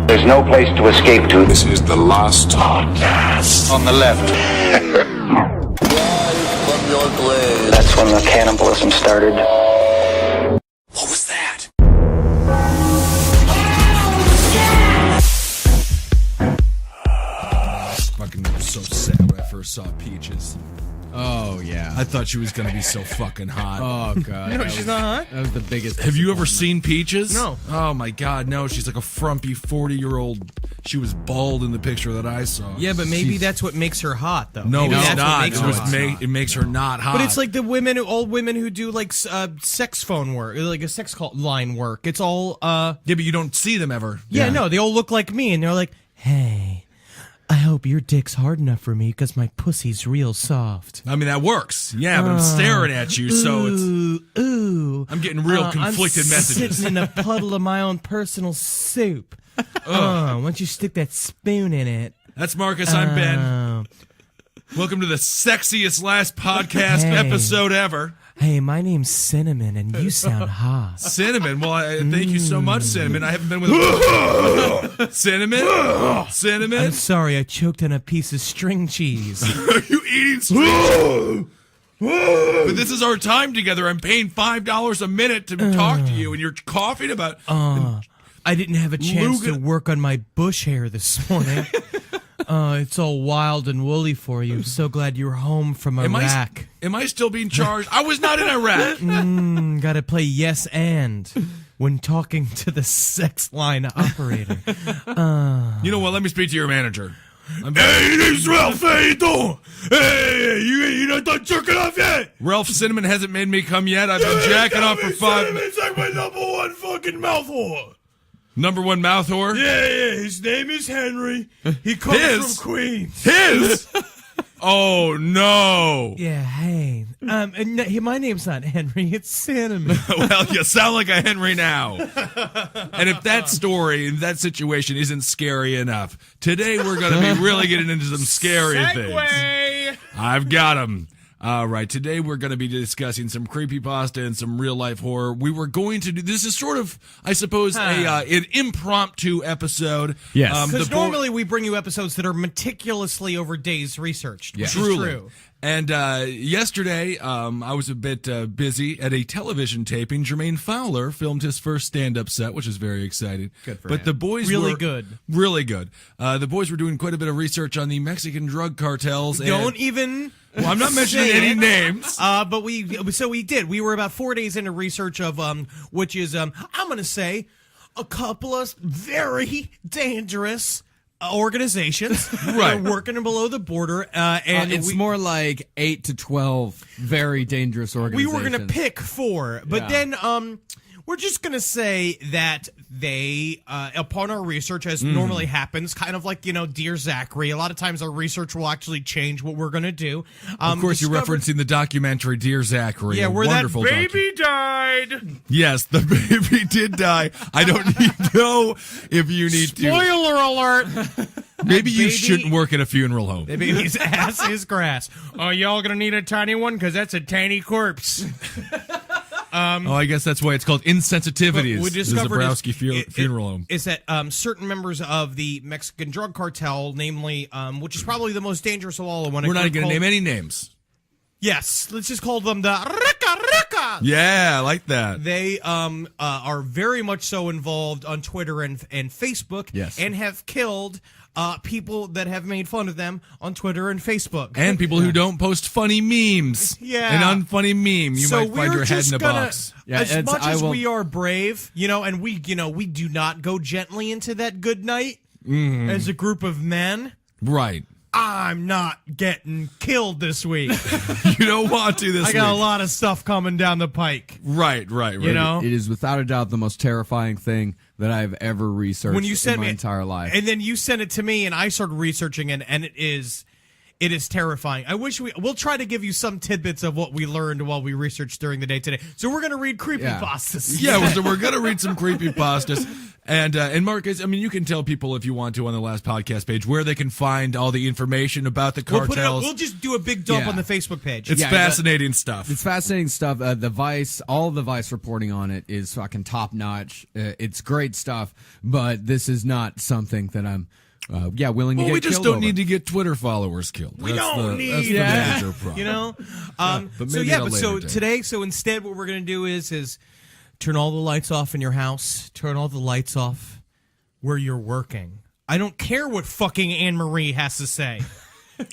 There's no place to escape to. This is the last podcast. On the left. That's when the cannibalism started. What was that? Fucking so sad when I first saw Peaches. Oh, yeah. I thought she was going to be so fucking hot. Oh, God. No, she's not hot? That was the biggest. Have you ever seen Peaches? No. Oh, my God, no. She's like a frumpy 40-year-old. She was bald in the picture that I saw. Yeah, but maybe that's what makes her hot, though. No, Maybe it's that's what not. makes her hot. It makes her not hot. But it's like the women, old women who do like sex phone work, like a sex call line work. It's all. Yeah, but you don't see them ever. Yeah, no, they all look like me, and they're like, "Hey, I hope your dick's hard enough for me because my pussy's real soft." I mean, that works. Yeah, but I'm staring at you, so it's. Ooh. I'm getting real conflicted I'm messages. sitting in a puddle of my own personal soup. Why don't you stick that spoon in it? That's Marcus. I'm Ben. Welcome to the sexiest last podcast Hey. episode ever. Hey, my name's Cinnamon, and you sound hot. Cinnamon. Well, thank you so much, Cinnamon. I haven't been with a Cinnamon. Cinnamon. I'm sorry, I choked on a piece of string cheese. Are you eating string? But this is our time together. I'm paying $5 a minute to talk to you, and you're coughing about. I didn't have a chance to work on my bush hair this morning. It's all wild and woolly for you. I'm so glad you're home from Iraq. Am I still being charged? I was not in Iraq. Gotta play yes and when talking to the sex line operator. You know what? Let me speak to your manager. Hey, this is Ralph. How you doing? Hey, you not done jerking off yet? Ralph Cinnamon hasn't made me come yet. I've been jacking off for 5 minutes. It's like my number one fucking mouth whore. Number one mouth whore? Yeah, his name is Henry. He comes from Queens. His? Oh, no. Yeah, hey. My name's not Henry, it's Cinnamon. Well, you sound like a Henry now. And if that story, that situation isn't scary enough, today we're going to be really getting into some scary things. I've got them. All right, today we're going to be discussing some creepypasta and some real-life horror. We were going to do, this is sort of, I suppose, an impromptu episode. Yes. Because normally we bring you episodes that are meticulously over days researched. Yeah. Which is true. And yesterday, I was a bit busy at a television taping. Jermaine Fowler filmed his first stand-up set, which is very exciting. Good for But him. the boys Really were good. Really good. The boys were doing quite a bit of research on the Mexican drug cartels. Don't even. Well, I'm not mentioning any names. But we did. We were about 4 days into research of which is I'm going to say a couple of very dangerous organizations Right. that are working below the border, and it's more like 8 to 12 very dangerous we organizations. were going to pick 4, but Yeah. then we're just going to say that they, upon our research, as normally happens, kind of like, Dear Zachary, a lot of times our research will actually change what we're going to do. Of course, you're referencing the documentary Dear Zachary. Yeah, a where that wonderful baby died. Yes, the baby did die. I don't know if you need to. Spoiler alert! Maybe you baby- shouldn't work at a funeral home. The baby's ass is grass. Oh, y'all gonna need a tiny one? Because that's a tiny corpse. I guess that's why it's called Insensitivities. We The discovered Zabrowski funeral home. is that certain members of the Mexican drug cartel, namely, which is probably the most dangerous of all, We're not going to name any names. Yes, let's just call them the Rika. Yeah, I like that. They are very much so involved on Twitter and Facebook, Yes. and have killed people that have made fun of them on Twitter and Facebook. And people who don't post funny memes. Yeah. An unfunny meme. You might find your head in a box. Yeah, as it's- much I as will- we are brave, and we do not go gently into that good night as a group of men. Right. I'm not getting killed this week. You don't want to this I got a week. lot of stuff coming down the pike. Right. You know? It is without a doubt the most terrifying thing that I've ever researched When you sent in my me entire life. and then you sent it to me, and I started researching it, and it is terrifying. I wish we'll try to give you some tidbits of what we learned while we researched during the day today. So we're gonna read creepypastas. Yeah, so we're going to read some creepypastas. And Marcus, I mean, you can tell people if you want to on the last podcast page where they can find all the information about the We'll cartels. put it up. We'll just do a big dump Yeah. on the Facebook page. It's fascinating stuff. It's fascinating stuff. The Vice, all of the Vice reporting on it is fucking top notch. It's great stuff, but this is not something that I'm, willing to Well, get we just killed don't over. need to get Twitter followers killed. We That's don't the, need that's the that. major problem. You know? but maybe at a later date. Today, instead what we're going to do is turn all the lights off in your house, turn all the lights off where you're working. I don't care what fucking Anne-Marie has to say.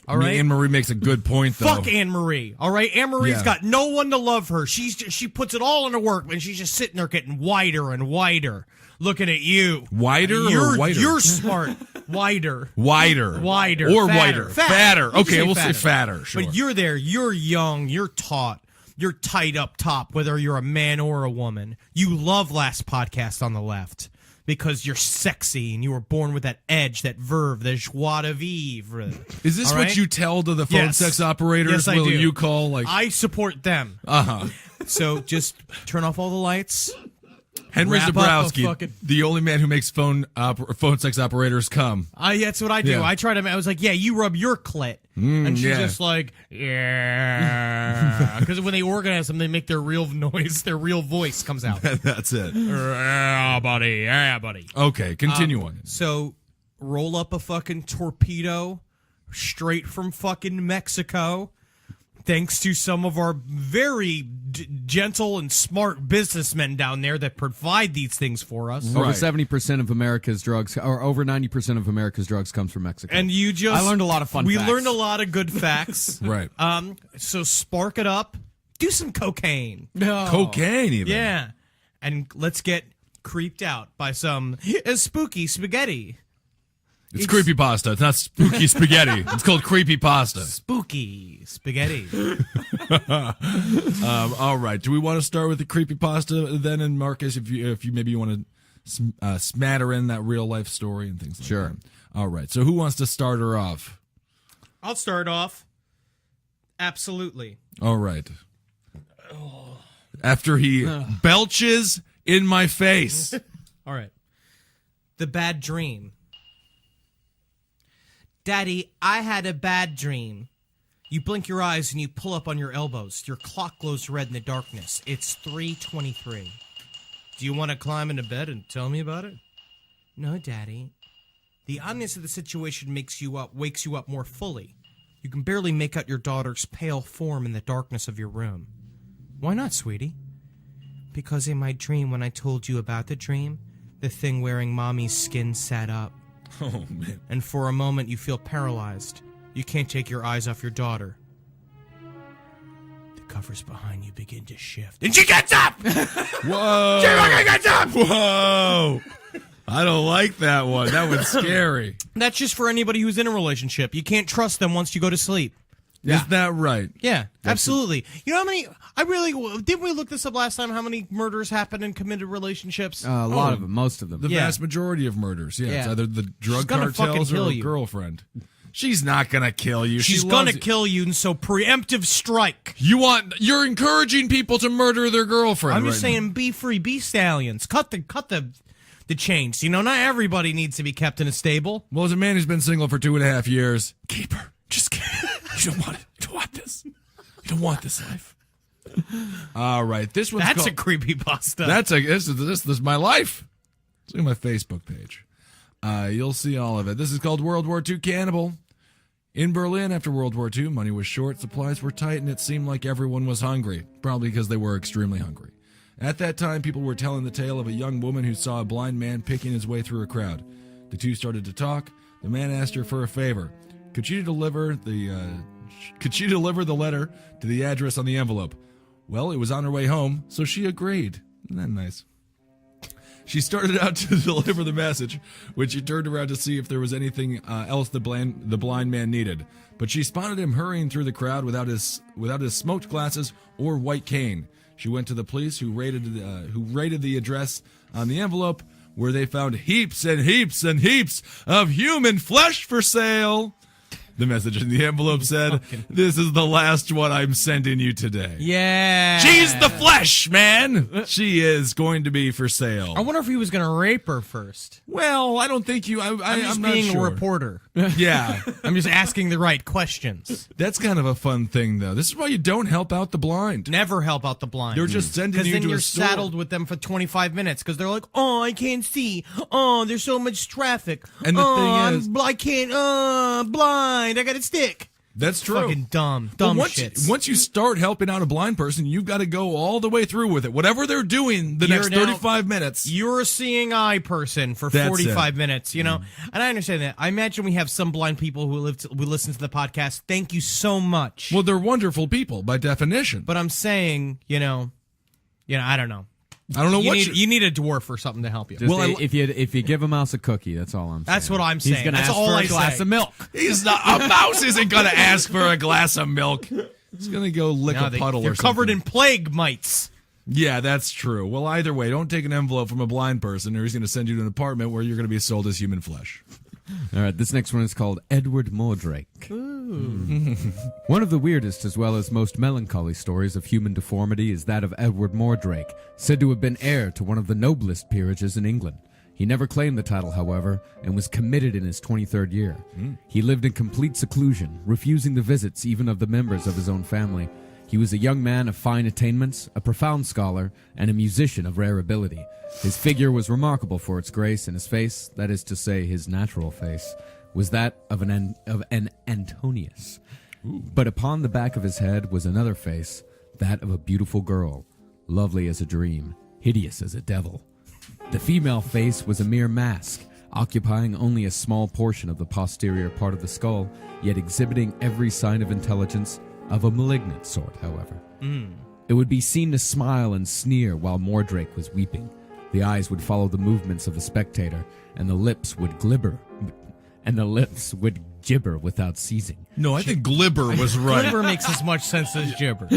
All right? Anne-Marie makes a good point, though. Fuck Anne-Marie. All right? Anne-Marie's Yeah. got no one to love her. She puts it all into work, and she's just sitting there getting whiter and whiter, looking at you. Wider you're, or whiter? You're smart. Wider. Wider. Wider. Or Fatter. whiter. Fatter. Fatter. You can Okay, say we'll say fatter. Sure. But you're there. You're young. You're taut. You're tight up top, whether you're a man or a woman. You love Last Podcast on the Left because you're sexy and you were born with that edge, that verve, the joie de vivre. Is this All what right? you tell to the phone Yes. sex operators? Yes, I Will do. you call like I support them. So just turn off all the lights. Henry wrap up a Zabrowski, fucking- the only man who makes phone sex operators come? That's what I do. Yeah. I try to. I was like, yeah, you rub your clit, and she's yeah. just like, yeah, because when they organize them, they make their real noise, their real voice comes out. That's it. Yeah, buddy. Yeah, buddy. Okay, continue on. So roll up a fucking torpedo straight from fucking Mexico. Thanks to some of our very gentle and smart businessmen down there that provide these things for us. Over Right. 70% of America's drugs, or over 90% of America's drugs, comes from Mexico. And you just... I learned a lot of fun We facts. learned a lot of good facts. Right. So spark it up. Do some cocaine. Cocaine, even. Yeah. And let's get creeped out by some spooky spaghetti. It's creepypasta. It's not spooky spaghetti. It's called creepypasta. Spooky spaghetti. All right. Do we want to start with the creepypasta then? And Marcus, if you maybe you want to smatter in that real life story and things like Sure. that. All right. So who wants to start her off? I'll start off. Absolutely. All right. After he belches in my face. All right. The bad dream. Daddy, I had a bad dream. You blink your eyes and you pull up on your elbows. Your clock glows red in the darkness. It's 3:23. Do you want to climb into bed and tell me about it? No, Daddy. The oddness of the situation wakes you up more fully. You can barely make out your daughter's pale form in the darkness of your room. Why not, sweetie? Because in my dream, when I told you about the dream, the thing wearing mommy's skin sat up. Oh, man. And for a moment you feel paralyzed. You can't take your eyes off your daughter. The covers behind you begin to shift. And she gets up! Whoa. She fucking gets up! Whoa. I don't like that one. That one's scary. That's just for anybody who's in a relationship. You can't trust them once you go to sleep. Is that right? Yeah, absolutely. You know how many... Didn't we look this up last time, how many murders happen in committed relationships? a lot of them, most of them. The Yeah. vast majority of murders. Yeah. It's Yeah. either the drug gonna fucking cartels or kill a you. girlfriend. She's not going to kill you. She's She gonna loves you. kill you, and so preemptive strike. You're encouraging people to murder their girlfriend. I'm just right now. saying, be free, be stallions. Cut the chains. You know, not everybody needs to be kept in a stable. Well, as a man who's been single for 2.5 years, keep her. Just keep her. You don't want it. You don't want this. You don't want this life. All right, this one's That's a called, creepypasta. this is my life. Look at my Facebook page. You'll see all of it. This is called World War II Cannibal. In Berlin, after World War II, money was short, supplies were tight, and it seemed like everyone was hungry, probably because they were extremely hungry. At that time, people were telling the tale of a young woman who saw a blind man picking his way through a crowd. The two started to talk. The man asked her for a favor. Could she deliver the letter to the address on the envelope? Well, it was on her way home, so she agreed. Isn't that nice? She started out to deliver the message when she turned around to see if there was anything else the blind man needed. But she spotted him hurrying through the crowd without his smoked glasses or white cane. She went to the police, who raided the address on the envelope, where they found heaps and heaps and heaps of human flesh for sale. The message in the envelope said, "This is the last one I'm sending you today." Yeah. She's the flesh, man. She is going to be for sale. I wonder if he was going to rape her first. Well, I don't think you. I'm just not being sure. a reporter. Yeah, I'm just asking the right questions. that's kind of a fun thing, though. This is why you don't help out the blind. Never help out the blind. They're just sending you Because then to you're a store. saddled with them for 25 minutes because they're like, oh, I can't see. Oh, there's so much traffic. And the thing is- I can't, blind. I got a stick. That's true. Fucking dumb But shit. once you start helping out a blind person, you've got to go all the way through with it. Whatever they're doing the next 35 minutes. You're a seeing eye person for That's 45 it. minutes, you know? And I understand that. I imagine we have some blind people who listen to the podcast. Thank you so much. Well, they're wonderful people by definition. But I'm saying, I don't know. I don't know You need a dwarf or something to help you. Just Well, if you give a mouse a cookie, that's all I'm saying. That's what I'm saying. He's gonna That's ask all for I a glass say. of milk. He's not. A mouse isn't going to ask for a glass of milk. He's going to go lick a puddle They're or something. covered in plague mites. Yeah, that's true. Well, either way, don't take an envelope from a blind person, or he's going to send you to an apartment where you're going to be sold as human flesh. All right, this next one is called Edward Mordrake. One of the weirdest as well as most melancholy stories of human deformity is that of Edward Mordrake, said to have been heir to one of the noblest peerages in England. He never claimed the title, however, and was committed in his 23rd year. He lived in complete seclusion, refusing the visits even of the members of his own family. He was a young man of fine attainments, a profound scholar, and a musician of rare ability. His figure was remarkable for its grace, and his face, that is to say, his natural face, was that of an Antonius. But upon the back of his head was another face, that of a beautiful girl, lovely as a dream, hideous as a devil. The female face was a mere mask, occupying only a small portion of the posterior part of the skull, yet exhibiting every sign of intelligence, of a malignant sort, however. It would be seen to smile and sneer while Mordrake was weeping. The eyes would follow the movements of a spectator, and the lips would gibber without ceasing. No, I think Glibber was right. Glimmer makes as much sense as gibber.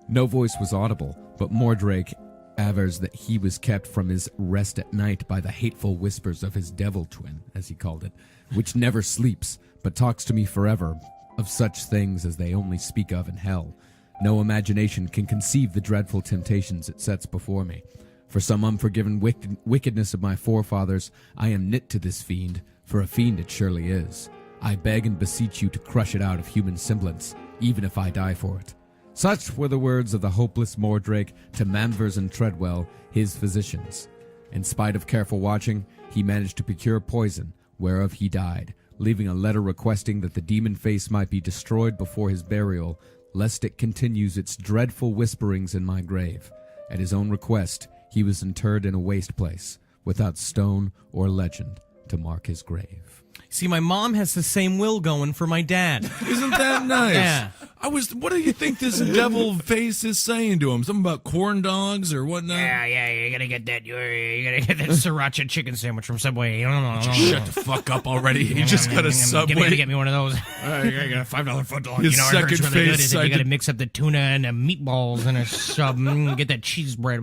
No voice was audible, but Mordrake avers that he was kept from his rest at night by the hateful whispers of his devil twin, as he called it, which never sleeps, but talks to me forever of such things as they only speak of in hell. No imagination can conceive the dreadful temptations it sets before me. For some unforgiven wickedness of my forefathers, I am knit to this fiend, for a fiend it surely is. I beg and beseech you to crush it out of human semblance, even if I die for it. Such were the words of the hopeless Mordrake to Manvers and Treadwell, his physicians. In spite of careful watching, he managed to procure poison, whereof he died, leaving a letter requesting that the demon face might be destroyed before his burial, lest it continues its dreadful whisperings in my grave. At his own request, he was interred in a waste place, without stone or legend to mark his grave. See, my mom has the same will going for my dad. Isn't that nice? Yeah. What do you think this devil face is saying to him? Something about corn dogs or whatnot? Yeah, you're gonna get that. You're gonna get that sriracha chicken sandwich from Subway. Shut the fuck up already. He just got a Subway. Get me one of those. I got a $5 foot dog. His I heard it's second really good. face Is that you side got to to- mix up the tuna and the meatballs and a sub. Get that cheese bread.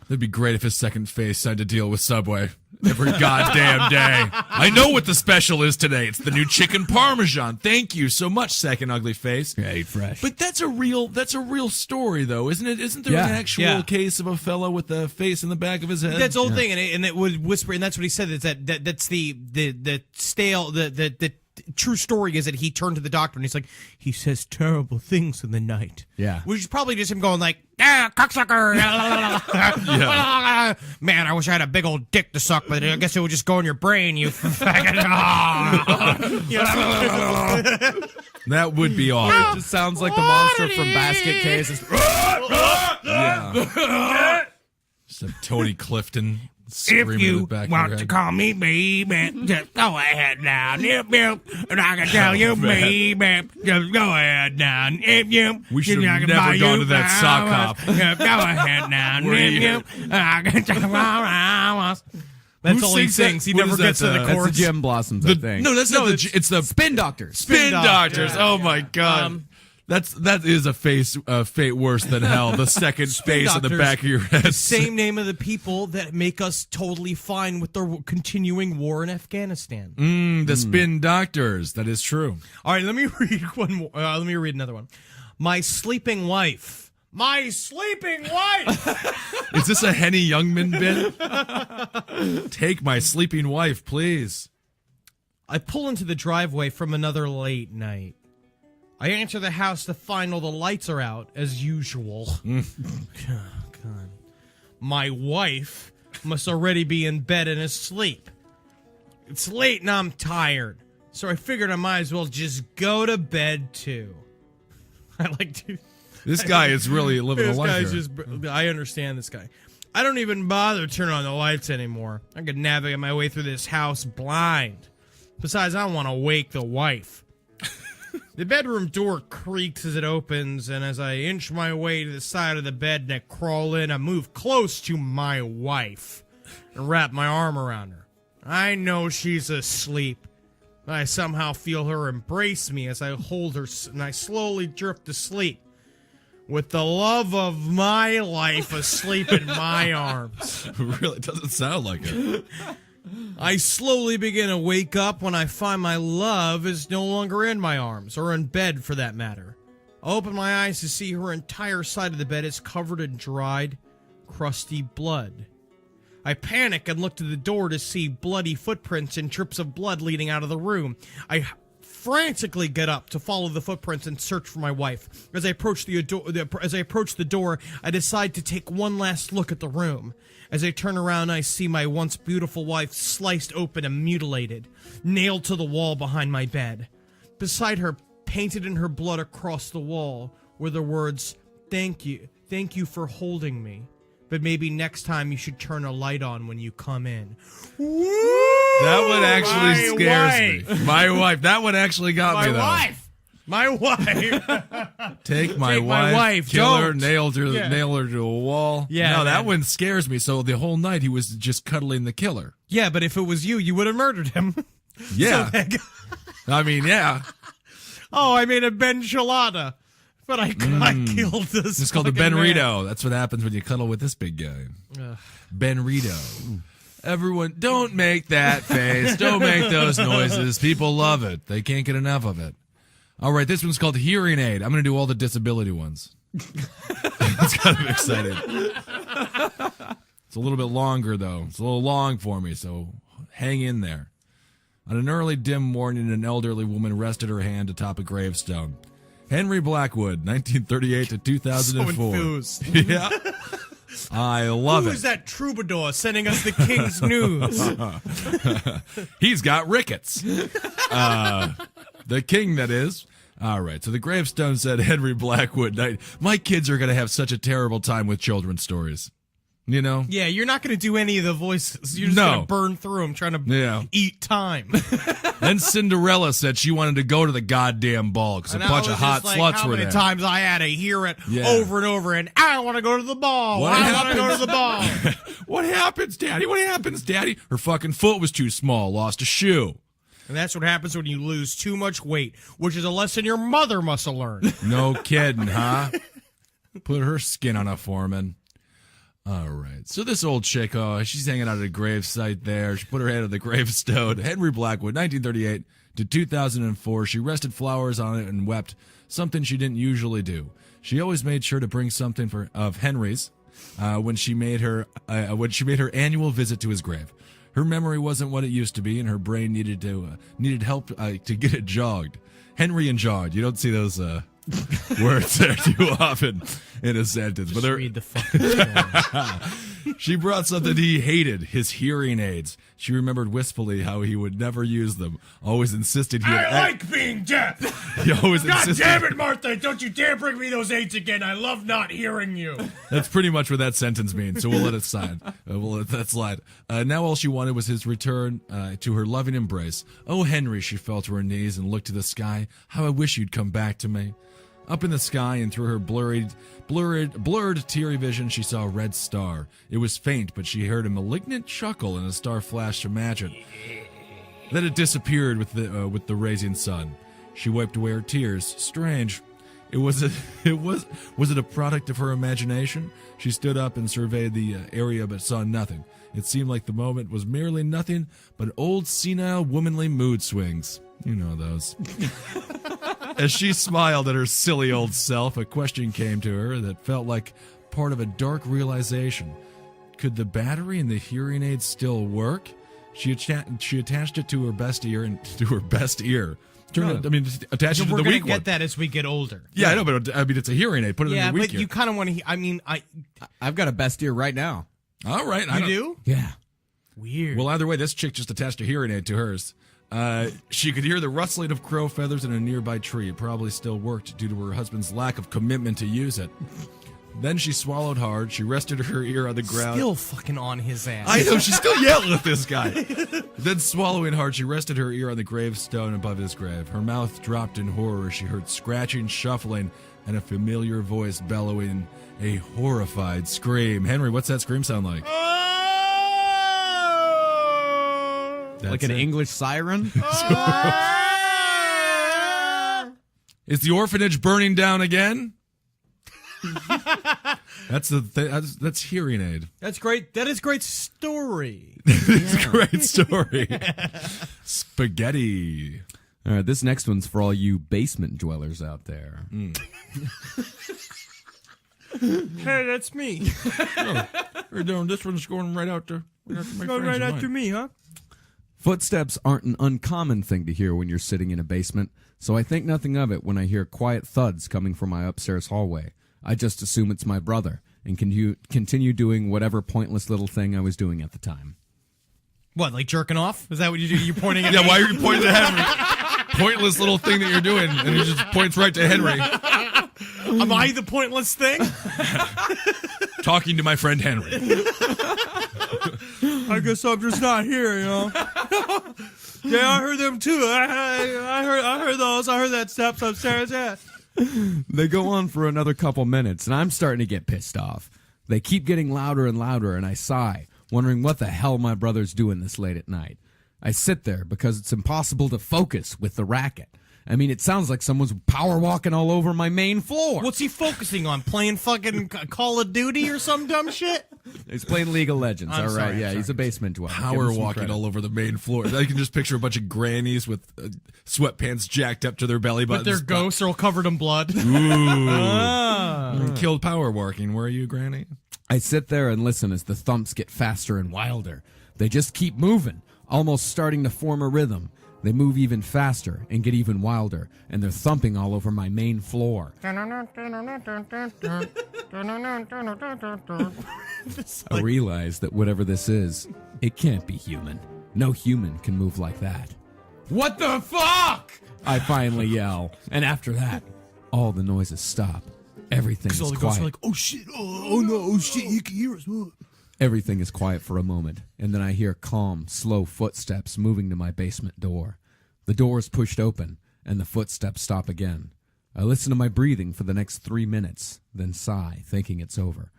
It'd be great if his second face had to deal with Subway every goddamn day. I know what the special is today. It's the new chicken parmesan. Thank you so much, second ugly face. Yeah, eat fresh. But that's a real story, though, isn't it? Isn't there Yeah. an actual Yeah. case of a fella with a face in the back of his head? That's the whole thing, and it would whisper, and that's what he said. Is that's the stale the true story is that he turned to the doctor and he's like, he says terrible things in the night. Yeah. Which is probably just him going like, cocksucker. Man, I wish I had a big old dick to suck, but I guess it would just go in your brain, you faggot. That would be It awful. just sounds like the monster from Basket Case. It's- Yeah. Just a Tony Clifton screaming If in you the back of want your to head. call me baby, just go ahead now. And I can tell you, man. baby, just go ahead now. If you, We should I have can never buy gone you to that sock flowers. hop. Yeah, go ahead now. Were If you- you, I can tell flowers. That's Who all he sings that? sings. He What never is that, gets to the that's That's the chorus. Gem Blossoms, I think. No, that's not the. It's the Spin Doctors. Spin Doctors. Oh my god. That is a fate worse than hell. The second space in the doctors, back of your head. The same name of the people that make us totally fine with the continuing war in Afghanistan. The spin doctors. That is true. All right, let me read one more. Let me read another one. My sleeping wife. My sleeping wife. Is this a Henny Youngman bit? Take my sleeping wife, please. I pull into the driveway from another late night. I enter the house to find all the lights are out, as usual. God. My wife must already be in bed and asleep. It's late and I'm tired, so I figured I might as well just go to bed too. I like to... This guy is really living a This life guy's here. just... I understand this guy. I don't even bother turning on the lights anymore. I could navigate my way through this house blind. Besides, I don't want to wake the wife. The bedroom door creaks as it opens, and as I inch my way to the side of the bed and I crawl in, I move close to my wife and wrap my arm around her. I know she's asleep, but I somehow feel her embrace me as I hold her, and I slowly drift to sleep, with the love of my life asleep in my arms. Really doesn't sound like it. I slowly begin to wake up when I find my love is no longer in my arms, or in bed for that matter. I open my eyes to see her entire side of the bed is covered in dried, crusty blood. I panic and look to the door to see bloody footprints and drips of blood leading out of the room. I frantically get up to follow the footprints and search for my wife. As I approach the door, I decide to take one last look at the room. As I turn around, I see my once beautiful wife sliced open and mutilated, nailed to the wall behind my bed. Beside her, painted in her blood across the wall, were the words, "Thank you for holding me. But maybe next time you should turn a light on when you come in." That one actually scares me. My wife. That one actually got me, though. My wife. Take my my wife, kill her, don't. nail her to a wall. Yeah, no, that man. one scares me. So the whole night he was just cuddling the killer. Yeah, but if it was you, you would have murdered him. Yeah. I mean, yeah. Oh, I made a benchilada. But I killed this. It's called the fucking Ben man. Rito. That's what happens when you cuddle with this big guy. Ben Rito. Everyone, don't make that face. Don't make those noises. People love it. They can't get enough of it. All right, this one's called Hearing Aid. I'm going to do all the disability ones. It's kind of exciting. It's a little bit longer, though. It's a little long for me, so hang in there. On an early, dim morning, an elderly woman rested her hand atop a gravestone. Henry Blackwood, 1938 to 2004. So enthused. Yeah. I love Who it. is that troubadour sending us the king's news? He's got rickets. The king, that is. All right, so the gravestone said, Henry Blackwood. My kids are going to have such a terrible time with children's stories. You know? Yeah, you're not going to do any of the voices. You're just No. going to burn through them trying to eat time. Then Cinderella said she wanted to go to the goddamn ball because a And I bunch was of hot just like, sluts how were many there. times I had to hear it Yeah. over and over, and I want to go to the ball. What I want to go to the ball. What happens, Daddy? What happens, Daddy? Her fucking foot was too small, lost a shoe. And that's what happens when you lose too much weight, which is a lesson your mother must have learned. No kidding, huh? Put her skin on a foreman. All right. So this old chick, she's hanging out at a gravesite there. She put her head on the gravestone. Henry Blackwood, 1938 to 2004. She rested flowers on it and wept, something she didn't usually do. She always made sure to bring something of Henry's when she made her annual visit to his grave. Her memory wasn't what it used to be, and her brain needed help to get it jogged. Henry and jogged. You don't see those words there too often in a sentence. But they're Read the fucking story. She brought something he hated, his hearing aids. She remembered wistfully how he would never use them. Always insisted he had... I like being deaf. He always God insisted... damn it, Martha! Don't you dare bring me those aids again. I love not hearing you. That's pretty much what that sentence means, so we'll let it slide. We'll let that slide. Now all she wanted was his return to her loving embrace. Oh, Henry, she fell to her knees and looked to the sky. How I wish you'd come back to me. Up in the sky and through her blurred, teary vision, she saw a red star. It was faint, but she heard a malignant chuckle, and a star flashed to match it. Then it disappeared with the rising sun. She wiped away her tears. Strange. Was it a product of her imagination? She stood up and surveyed the area but saw nothing. It seemed like the moment was merely nothing but old senile womanly mood swings. You know those. As she smiled at her silly old self, a question came to her that felt like part of a dark realization. Could the battery in the hearing aid still work? She attached it to her best ear attach it to We're the gonna weak one. get that as we get older. Yeah, I know, but I mean, it's a hearing aid. Put it in Yeah, the weak but ear. you kind of want to. I've got a best ear right now. All right, You do? Yeah. Weird. Well, either way, this chick just attached a hearing aid to hers. She could hear the rustling of crow feathers in a nearby tree. It probably still worked due to her husband's lack of commitment to use it. Then she swallowed hard. She rested her ear on the ground. Still fucking on his ass. I know, she's still yelling at this guy. Then swallowing hard, she rested her ear on the gravestone above his grave. Her mouth dropped in horror. She heard scratching, shuffling, and a familiar voice bellowing a horrified scream. Henry, what's that scream sound like? Like an English siren? Is the orphanage burning down again? That's hearing aid. That's great. That is great story. It's a great story. Spaghetti. All right, this next one's for all you basement dwellers out there. Hey, that's me. We're doing this one's going right out to my Going right after me, huh? Footsteps aren't an uncommon thing to hear when you're sitting in a basement, so I think nothing of it when I hear quiet thuds coming from my upstairs hallway. I just assume it's my brother and continue doing whatever pointless little thing I was doing at the time. What, like jerking off? Is that what you do? You're pointing at me? Yeah, why are you pointing to Henry? Pointless little thing that you're doing, and he just points right to Henry. Am I the pointless thing? Talking to my friend Henry. I guess I'm just not here, you know. Yeah, I heard them too. I heard those. I heard that steps upstairs. Yeah. They go on for another couple minutes, and I'm starting to get pissed off. They keep getting louder and louder, and I sigh, wondering what the hell my brother's doing this late at night. I sit there because it's impossible to focus with the racket. I mean, it sounds like someone's power walking all over my main floor. What's he focusing on? Playing fucking Call of Duty or some dumb shit? He's playing League of Legends, I'm all right. sorry, I'm Yeah, he's sorry. a basement dweller. Give Power him some walking credit. all over the main floor. I can just picture a bunch of grannies with sweatpants jacked up to their belly But buttons. their ghosts are all covered in blood. Killed power walking. Where are you, Granny? I sit there and listen as the thumps get faster and wilder. They just keep moving, almost starting to form a rhythm. They move even faster and get even wilder, and they're thumping all over my main floor. I realize that whatever this is, it can't be human. No human can move like that. What the fuck? I finally yell, and after that, all the noises stop. Everything is All the ghosts quiet. are like, oh shit, oh no, oh shit, you can hear us. Everything is quiet for a moment, and then I hear calm, slow footsteps moving to my basement door. The door is pushed open, and the footsteps stop again. I listen to my breathing for the next 3 minutes, then sigh, thinking it's over.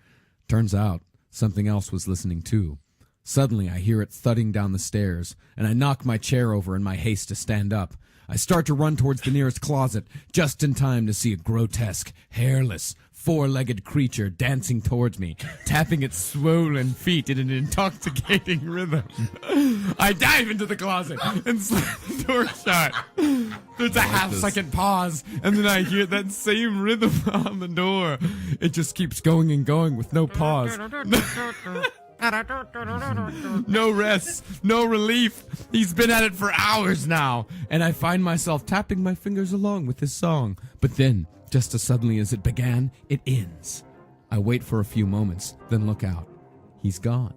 Turns out, something else was listening too. Suddenly, I hear it thudding down the stairs, and I knock my chair over in my haste to stand up. I start to run towards the nearest closet, just in time to see a grotesque, hairless, four-legged creature dancing towards me, tapping its swollen feet in an intoxicating rhythm. I dive into the closet and slam the door shut. There's a half-second pause, and then I hear that same rhythm on the door. It just keeps going and going with no pause. No rest, no relief. He's been at it for hours now, and I find myself tapping my fingers along with his song. But then, just as suddenly as it began, it ends. I wait for a few moments, then look out. He's gone.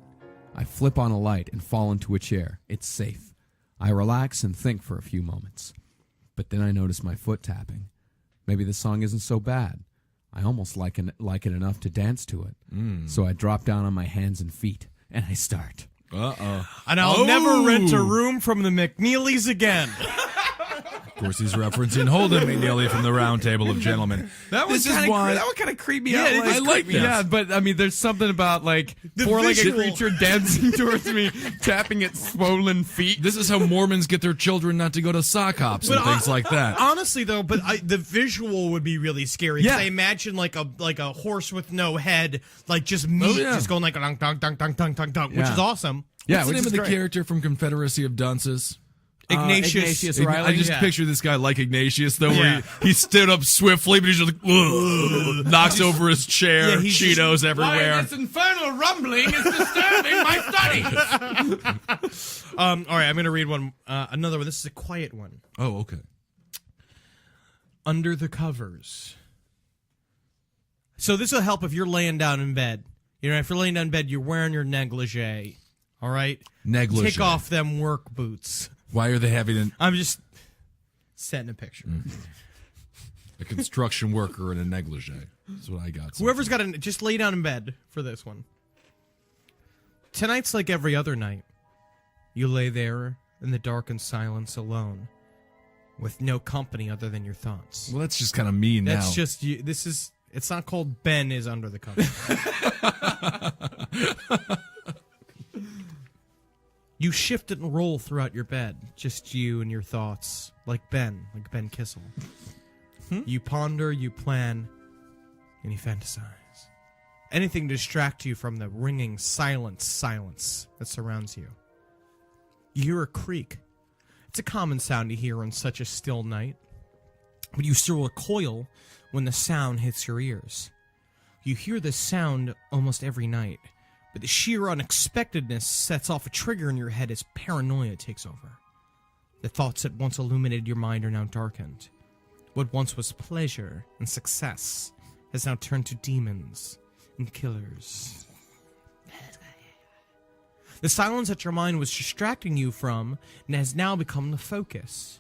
I flip on a light and fall into a chair. It's safe. I relax and think for a few moments. But then I notice my foot tapping. Maybe the song isn't so bad. I almost like it enough to dance to it. So I drop down on my hands and feet, and I start. And I'll never rent a room from the McNeelys again. Of course, he's referencing Holden McNeely from the Round Table of Gentlemen. That was This is kind of why- that would kind of creep me Yeah, out. it I like this. Yeah, but I mean, there's something about like The four-legged visual. creature dancing towards me, tapping its swollen feet. This is how Mormons get their children not to go to sock hops and But things like that. Honestly, though, but the visual would be really scary. 'Cause Yeah. I imagine like a horse with no head, like just meat, yeah. just going like dunk dunk dunk dunk dunk dunk dunk, which Yeah. is awesome. Yeah, What's the which name is of the great. character from Confederacy of Dunces? Ignatius. Riley. I just Yeah. picture this guy like Ignatius, though, where Yeah. he stood up swiftly, but he's just like, ugh, knocks over his chair, Yeah, he's Cheetos everywhere. infernal rumbling is disturbing my studies. All right, I'm gonna read one. Another one. This is a quiet one. Oh, okay. Under the covers. So this will help if you're laying down in bed. You know, if you're laying down in bed, you're wearing your negligee. All right? Negligee. Take off them work boots. Why are they having I'm just setting a picture. a construction worker in a negligee? That's what I got. Whoever's got just lay down in bed for this one. Tonight's like every other night. You lay there in the dark and silence alone, with no company other than your thoughts. Well, that's just kind of mean now. That's just you. This is. It's not called Ben is under the cover. You shift and roll throughout your bed, just you and your thoughts, like Ben Kissel. You ponder, you plan, and you fantasize. Anything to distract you from the ringing silence that surrounds you. You hear a creak. It's a common sound to hear on such a still night, but you still recoil when the sound hits your ears. You hear this sound almost every night, but the sheer unexpectedness sets off a trigger in your head as paranoia takes over. The thoughts that once illuminated your mind are now darkened. What once was pleasure and success has now turned to demons and killers. The silence that your mind was distracting you from has now become the focus.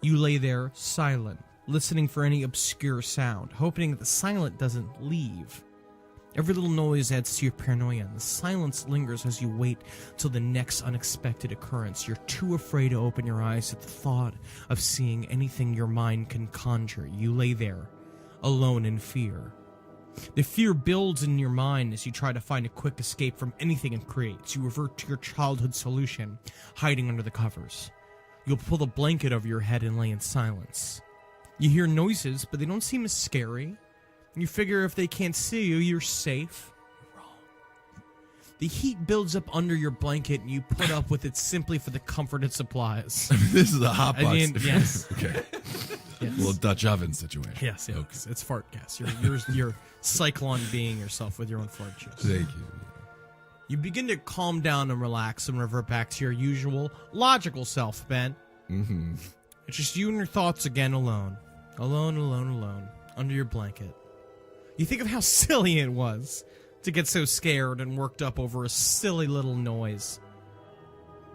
You lay there silent, listening for any obscure sound, hoping that the silence doesn't leave. Every little noise adds to your paranoia, and the silence lingers as you wait till the next unexpected occurrence. You're too afraid to open your eyes at the thought of seeing anything your mind can conjure. You lay there, alone in fear. The fear builds in your mind as you try to find a quick escape from anything it creates. You revert to your childhood solution, hiding under the covers. You'll pull the blanket over your head and lay in silence. You hear noises, but they don't seem as scary. You figure if they can't see you, you're safe. You're wrong. The heat builds up under your blanket, and you put up with it simply for the comfort it supplies. This is a hot box. I mean, yes. Okay. Yes. A little Dutch oven situation. Yes, Okay. it's fart gas. You're cyclone being yourself with your own fart juice. Thank you. You begin to calm down and relax and revert back to your usual logical self, Ben. Mm-hmm. It's just you and your thoughts again alone. Alone, under your blanket. You think of how silly it was to get so scared and worked up over a silly little noise.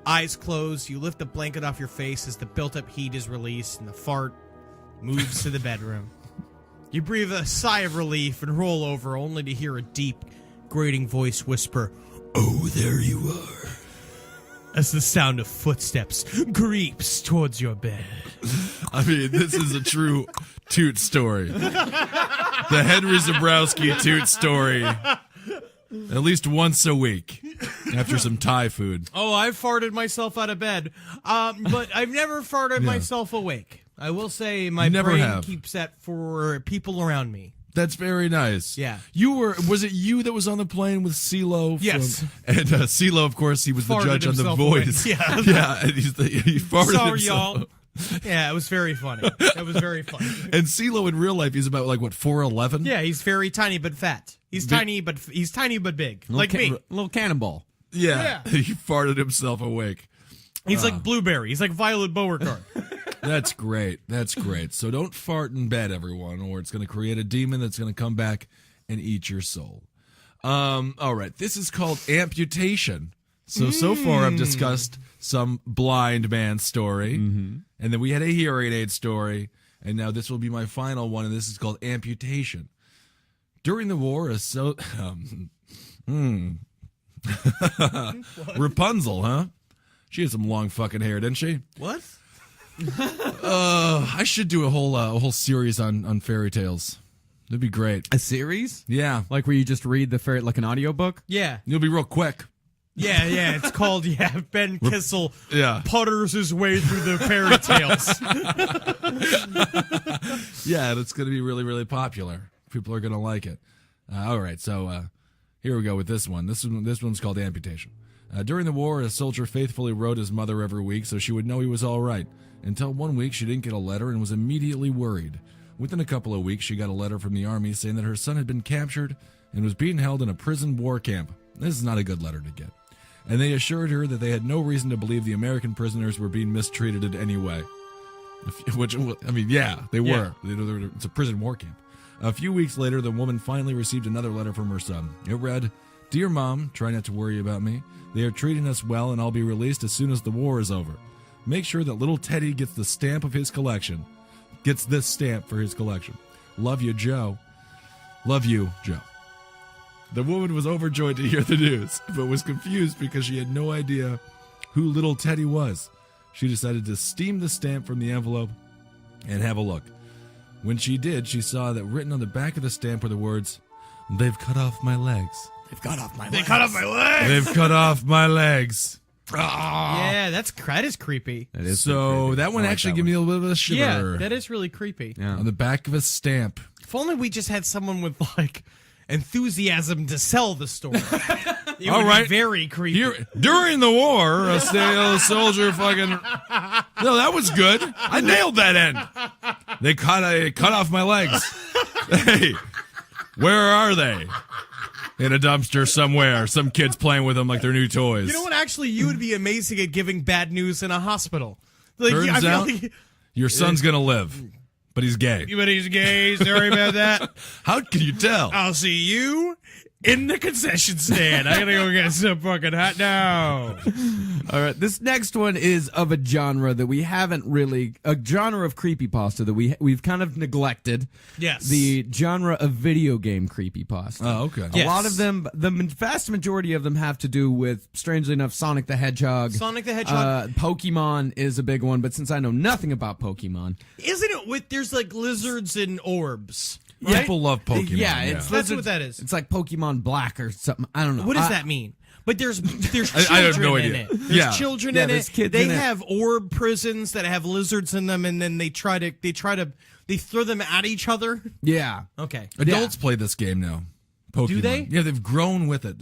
Eyes closed, you lift the blanket off your face as the built-up heat is released and the fart moves to the bedroom. You breathe a sigh of relief and roll over only to hear a deep, grating voice whisper, "Oh, there you are," as the sound of footsteps creeps towards your bed. I mean, this is a true toot story. The Henry Zabrowski toot story. At least once a week. After some Thai food. Oh, I've farted myself out of bed, but I've never farted myself awake. I will say my Never brain have. keeps that for people around me. That's very nice. Yeah. Was it you that was on the plane with CeeLo? Yes. And CeeLo, of course, he was the Farted judge on The himself away. Voice. Yeah. Yeah, and he farted Sorry, himself. y'all. Yeah, it was very funny. It was very funny. And CeeLo in real life, he's about, 4'11"? Yeah, he's very tiny but fat. He's tiny but big. Like me. Little cannonball. Yeah. Yeah. He farted himself awake. He's like Blueberry. He's like Violet Beauregard. That's great. That's great. So don't fart in bed, everyone, or it's going to create a demon that's going to come back and eat your soul. All right. This is called amputation. So far I've discussed some blind man story, and then we had a hearing aid story, and now this will be my final one, and this is called amputation. During the war, Rapunzel, huh? She had some long fucking hair, didn't she? What? I should do a whole series on fairy tales. That'd be great. A series? Yeah. Like where you just read the fairy, like an audiobook? Yeah. You'll be real quick. Yeah. It's called, Ben Kissel Yeah. putters his way through the fairy tales. Yeah, that's going to be really, really popular. People are going to like it. All right, so here we go with this one. This one's called Amputation. During the war, a soldier faithfully wrote his mother every week so she would know he was all right. Until one week, she didn't get a letter and was immediately worried. Within a couple of weeks, she got a letter from the army saying that her son had been captured and was being held in a prison war camp. This is not a good letter to get. And they assured her that they had no reason to believe the American prisoners were being mistreated in any way. Which, I mean, yeah, they were. It's a prison war camp. A few weeks later, the woman finally received another letter from her son. It read, "Dear Mom, try not to worry about me. They are treating us well and I'll be released as soon as the war is over. Make sure that little Teddy gets the stamp of his collection. Gets this stamp for his collection. Love you, Joe." Love you, Joe. The woman was overjoyed to hear the news, but was confused because she had no idea who little Teddy was. She decided to steam the stamp from the envelope and have a look. When she did, she saw that written on the back of the stamp were the words, "They've cut off my legs. They've cut off my They legs. cut off my leg. They've cut off my legs." Yeah, that is creepy. That is So creepy. that one I like actually that gave me a little bit of a shiver. Yeah, that is really creepy. Yeah. On the back of a stamp. If only we just had someone with like enthusiasm to sell the story. It All would right. be very creepy. Here, during the war, a soldier fucking... No, that was good. I nailed that end. They cut off my legs. Hey, where are they? In a dumpster somewhere. Some kid's playing with them like they're new toys. You know what? Actually, you would be amazing at giving bad news in a hospital. Like, Turns I feel out, like- your son's gonna live, but he's gay. but he's gay. Sorry about that. How can you tell? I'll see you in the concession stand. I gotta go get some fucking hot now. All right, this next one is of a genre that we haven't really, a genre of creepypasta that we've kind of neglected. Yes. The genre of video game creepypasta. Oh, okay. A lot of them, the vast majority of them have to do with, strangely enough, Sonic the Hedgehog. Sonic the Hedgehog. Pokemon is a big one, but since I know nothing about Pokemon, Isn't it with there's like lizards and orbs? Right? People love Pokemon. yeah, it's That's what that is. It's like Pokemon Black or something. I don't know. What does that mean? But there's children I have no in idea. it. There's Yeah. children Yeah, in there's it. kids They in it. have orb prisons that have lizards in them, and then they throw them at each other. Yeah. Okay. Adults play this game now. Pokemon. Do they? Yeah, they've grown with it.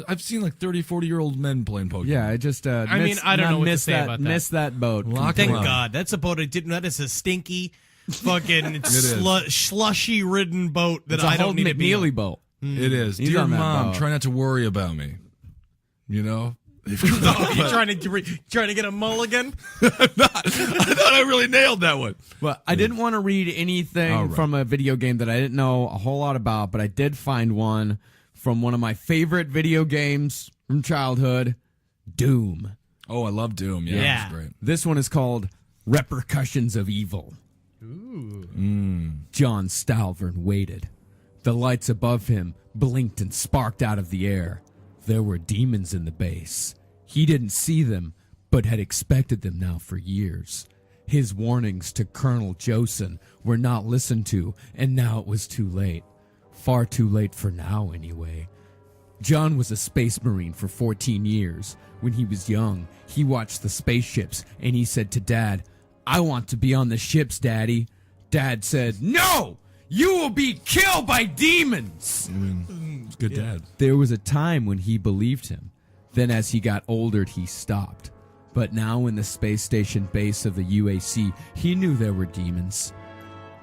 I've seen like 30, 40-year-old men playing Pokemon. Yeah, I just mean, I don't know what to say about that. Missed that boat. Lock Thank them up. God. That's a boat I didn't. That is a stinky, fucking is. slushy ridden boat that It's a I don't Hold need to be McNeely on. boat. It is. He's Dear on that Mom, boat. try not to worry about me. You know? You trying to get a mulligan? I thought I really nailed that one. Well, I didn't want to read anything All right. from a video game that I didn't know a whole lot about, but I did find one from one of my favorite video games from childhood, Doom. Oh, I love Doom. Yeah, Yeah. that's great. This one is called Repercussions of Evil. John Stalvern waited. The lights above him blinked and sparked out of the air. There were demons in the base. He didn't see them, but had expected them now for years. His warnings to Colonel Josen were not listened to, and now it was too late. Far too late for now, anyway. John was a space marine for 14 years. When he was young, he watched the spaceships, and he said to Dad, "I want to be on the ships, Daddy." Dad said, "No! You will be killed by demons!" It's good dad. There was a time when he believed him. Then as he got older, he stopped. But now in the space station base of the UAC, he knew there were demons.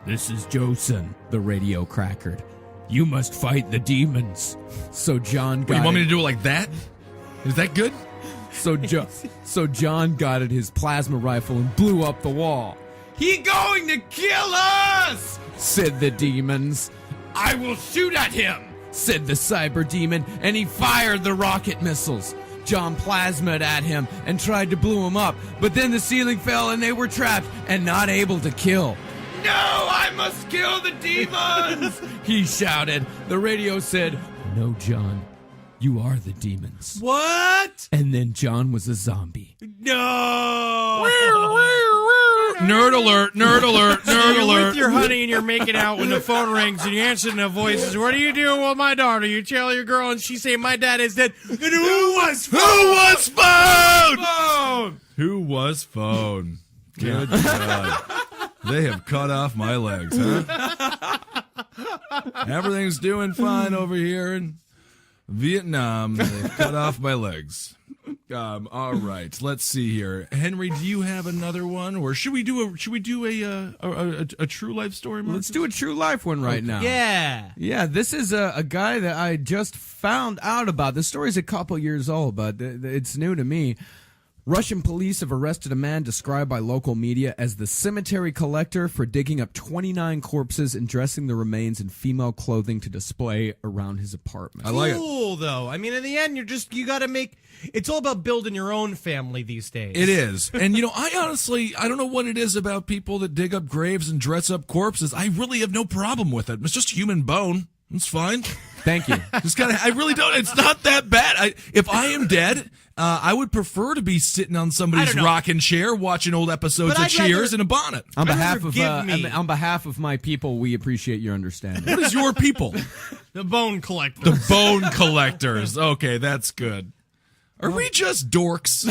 "This is Josen," the radio crackered. "You must fight the demons." So John Wait, got you want me it- to do it like that? Is that good? So John got at his plasma rifle and blew up the wall. "He going to kill us!" said the demons. "I will shoot at him," said the cyber demon, and he fired the rocket missiles. John plasmaed at him and tried to blow him up, but then the ceiling fell and they were trapped and not able to kill. "No, I must kill the demons!" he shouted. The radio said, "No, John, you are the demons." What? And then John was a zombie. No. Nerd alert, nerd alert, nerd You're alert. with your honey and you're making out when the phone rings and you answer the voices. What are you doing with my daughter? You tell your girl and she say, my dad is dead. Who was Who was phone? Who was phone? Good God. They have cut off my legs, huh? Everything's doing fine over here in Vietnam. They've cut off my legs. All right, let's see here. Henry, do you have another one, or should we do a true life story? Marcus? Let's do a true life one right now. Yeah. Yeah, this is a guy that I just found out about. The story's a couple years old, but it's new to me. Russian police have arrested a man described by local media as the cemetery collector for digging up 29 corpses and dressing the remains in female clothing to display around his apartment. I like it. Cool, though. I mean, in the end, you got to make. It's all about building your own family these days. It is. And, I honestly, I don't know what it is about people that dig up graves and dress up corpses. I really have no problem with it. It's just human bone. It's fine. Thank you. I really don't. It's not that bad. If I am dead, I would prefer to be sitting on somebody's rocking chair watching old episodes But of I'd Cheers rather- in a bonnet. On Rather behalf of give me- on behalf of my people, we appreciate your understanding. What is your people? The bone collector. The bone collectors. Okay, that's good. Are we just dorks?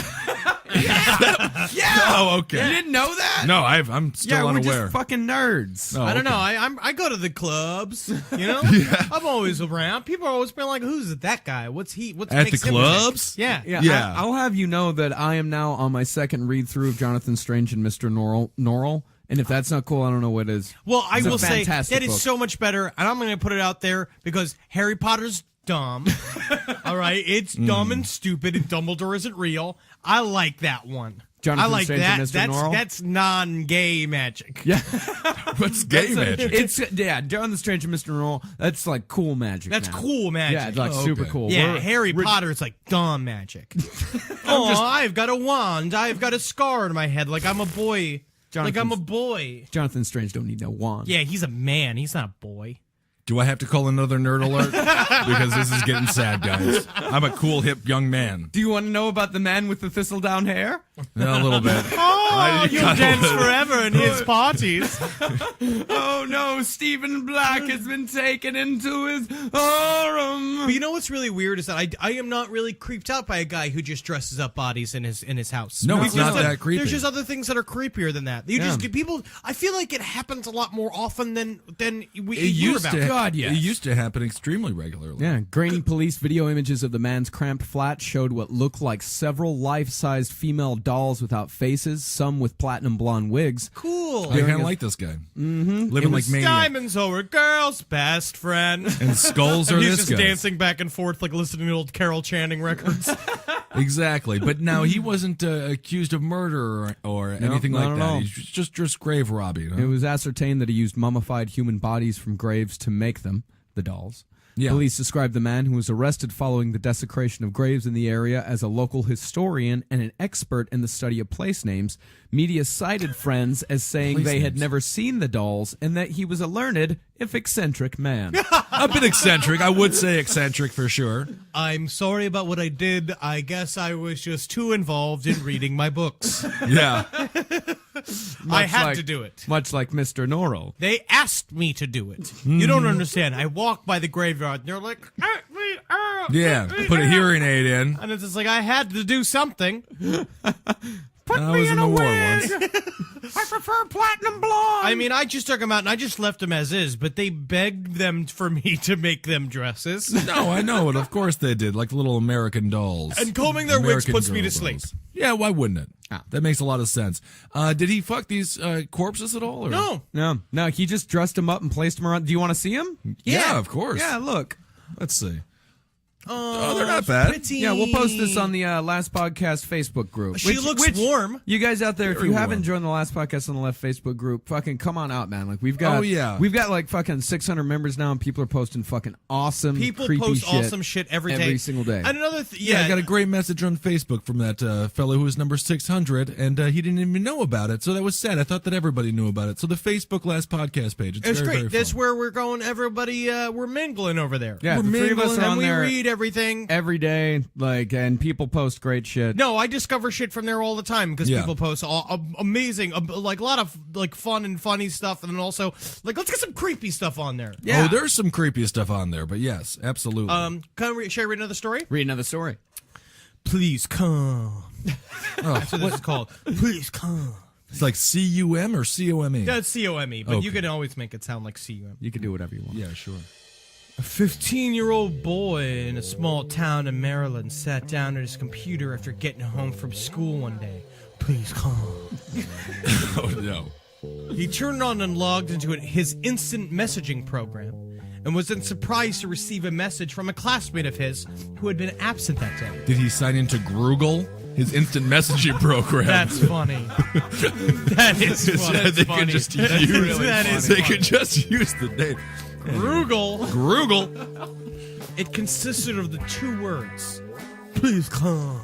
Yeah. Oh, okay. You didn't know that? No, I'm still Yeah, we're unaware. just fucking nerds. Oh, I don't okay. know. I go to the clubs. I'm always around. People are always being like, "Who's that guy? What's he? What's At the makes him clubs? Yeah. Yeah. I'll have you know that I am now on my second read through of Jonathan Strange and Mr. Norrell. And if that's not cool, I don't know what is. Well, I It's a will say fantastic that is book. so much better, and I'm going to put it out there because Harry Potter's dumb. All right, it's dumb and stupid, and Dumbledore isn't real. I like that one. Jonathan I like Strange that. and Mr. Norrell? That's non-gay magic. Yeah. What's gay magic? Jonathan Strange and Mr. Norrell, that's like cool magic. That's now. cool magic. Yeah, it's like Oh, super okay. cool. Yeah, We're- Harry Potter is like dumb magic. I've got a wand. I've got a scar in my head like I'm a boy. Like I'm a boy. Jonathan Strange don't need no wand. Yeah, he's a man. He's not a boy. Do I have to call another nerd alert? Because this is getting sad, guys. I'm a cool, hip young man. Do you want to know about the man with the thistle down hair? Yeah, a little bit. Oh, you got a dance little- forever in his parties. Oh no, Stephen Black has been taken into his harem. But you know what's really weird is that I am not really creeped out by a guy who just dresses up bodies in his house. No, it's not Because that creepy. There's just other things that are creepier than that. You just people. I feel like it happens a lot more often than we It hear used about. to. God, yes. It used to happen extremely regularly. Yeah, grainy police video images of the man's cramped flat showed what looked like several life-sized female dolls without faces, some with platinum blonde wigs. Cool. I kind of like this guy. Mm-hmm. Living like maniac. Diamonds are a girl's best friend. And skulls are And he's this just guy. dancing back and forth like listening to old Carol Channing records. Exactly. But now he wasn't accused of murder or anything not like at that. all. He's just grave robbing. Huh? It was ascertained that he used mummified human bodies from graves to make them, the dolls. Yeah. Police described the man who was arrested following the desecration of graves in the area as a local historian and an expert in the study of place names. Media cited friends as saying Place they had names. never seen the dolls and that he was a learned, if eccentric man. A bit eccentric. I would say eccentric for sure. I'm sorry about what I did. I guess I was just too involved in reading my books. Yeah. I had to do it. Much like Mr. Norrell. They asked me to do it. You don't understand. I walk by the graveyard and they're like, Yeah. Put a hearing aid in. and it's just like I had to do something. I was in the war once. I prefer platinum blonde. I mean, I just took them out and I just left them as is, but they begged them for me to make them dresses. No, I know it. Of course they did. Like little American dolls. And combing their wigs American puts me girl to sleep. dolls. Yeah, why wouldn't it? That makes a lot of sense. Did he fuck these corpses at all? Or? No. No, he just dressed him up and placed him around. Do you want to see him? Yeah, of course. Yeah, look. Let's see. Oh, they're not bad. Pretty. Yeah, we'll post this on the Last Podcast Facebook group. She looks warm. You guys out there, if Very you haven't warm. joined the Last Podcast on the Left Facebook group, fucking come on out, man. Like we've got, Oh, yeah. we've got like fucking 600 members now, and people are posting fucking awesome, People creepy post shit awesome shit every day. every single day. And another Yeah, I got a great message on Facebook from that fellow who was number 600, and he didn't even know about it. So that was sad. I thought that everybody knew about it. So the Facebook Last Podcast page. It's It's very, great. very That's fun. where we're going. Everybody, we're mingling over there. Yeah, We're the three of us mingling are And on we there. read everything. every day, and people post great shit. No, I discover shit from there all the time because Yeah. people post amazing, like a lot of like fun and funny stuff, and then also like let's get some creepy stuff on there. Oh, there's some creepy stuff on there, but yes, absolutely. Should I read another story? Read another story. Please come. That's what this is called. Please come. It's like C-U-M or C-O-M-E? That's C-O-M-E, but you Okay. can always make it sound like C-U-M. You can do whatever you want. Yeah, sure. A 15-year-old boy in a small town in Maryland sat down at his computer after getting home from school one day. Please come. Oh, no. He turned on and logged into his instant messaging program and was then surprised to receive a message from a classmate of his who had been absent that day. Did he sign into Groogle, his instant messaging program? That's funny. That is funny. They could just use. That is They funny. could just use the name. Groogle. It consisted of the 2 words, please come.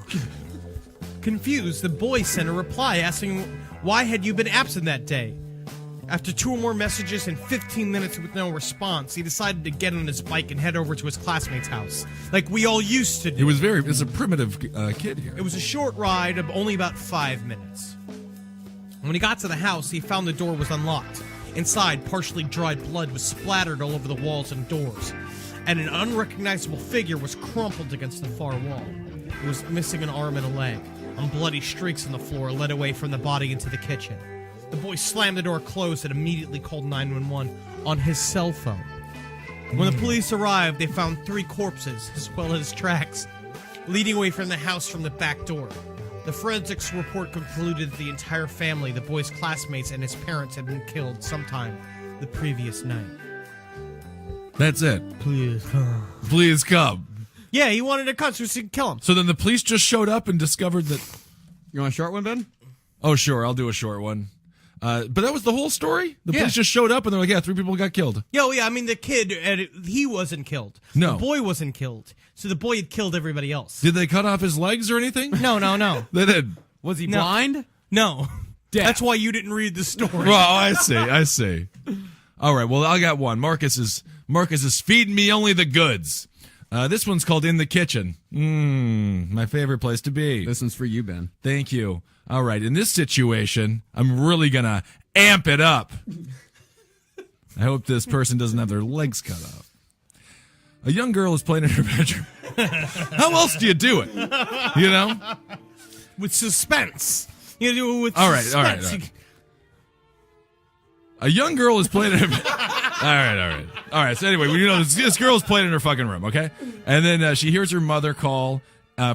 Confused, the boy sent a reply asking why had you been absent that day. After 2 or more messages and 15 minutes with no response, he decided to get on his bike and head over to his classmate's house, like we all used to do. It's a primitive kid here. It was a short ride of only about 5 minutes. When he got to the house, he found the door was unlocked. Inside, partially dried blood was splattered all over the walls and doors, and an unrecognizable figure was crumpled against the far wall. It was missing an arm and a leg, and bloody streaks on the floor led away from the body into the kitchen. The boy slammed the door closed and immediately called 911 on his cell phone. When the police arrived, they found 3 corpses, as well as tracks, leading away from the house from the back door. The forensics report concluded that the entire family, the boy's classmates, and his parents had been killed sometime the previous night. That's it. Please come. Please come. Yeah, he wanted to come so he could kill him. So then the police just showed up and discovered that. You want a short one, Ben? Oh, sure, I'll do a short one. But that was the whole story? The Yeah. police just showed up and they're like, yeah, 3 people got killed. Yeah, I mean, the kid, he wasn't killed. No. The boy wasn't killed. So the boy had killed everybody else. Did they cut off his legs or anything? No. They did. Was he No. blind? No. That's why you didn't read the story. Well, I see. All right, well, I got one. Marcus is feeding me only the goods. This one's called In the Kitchen. My favorite place to be. This one's for you, Ben. Thank you. All right, in this situation, I'm really going to amp it up. I hope this person doesn't have their legs cut off. A young girl is playing in her bedroom. How else do you do it? You know? With suspense. You do it with All right. suspense. A young girl is playing in her All right. So anyway, this girl is playing in her fucking room, okay? And then she hears her mother call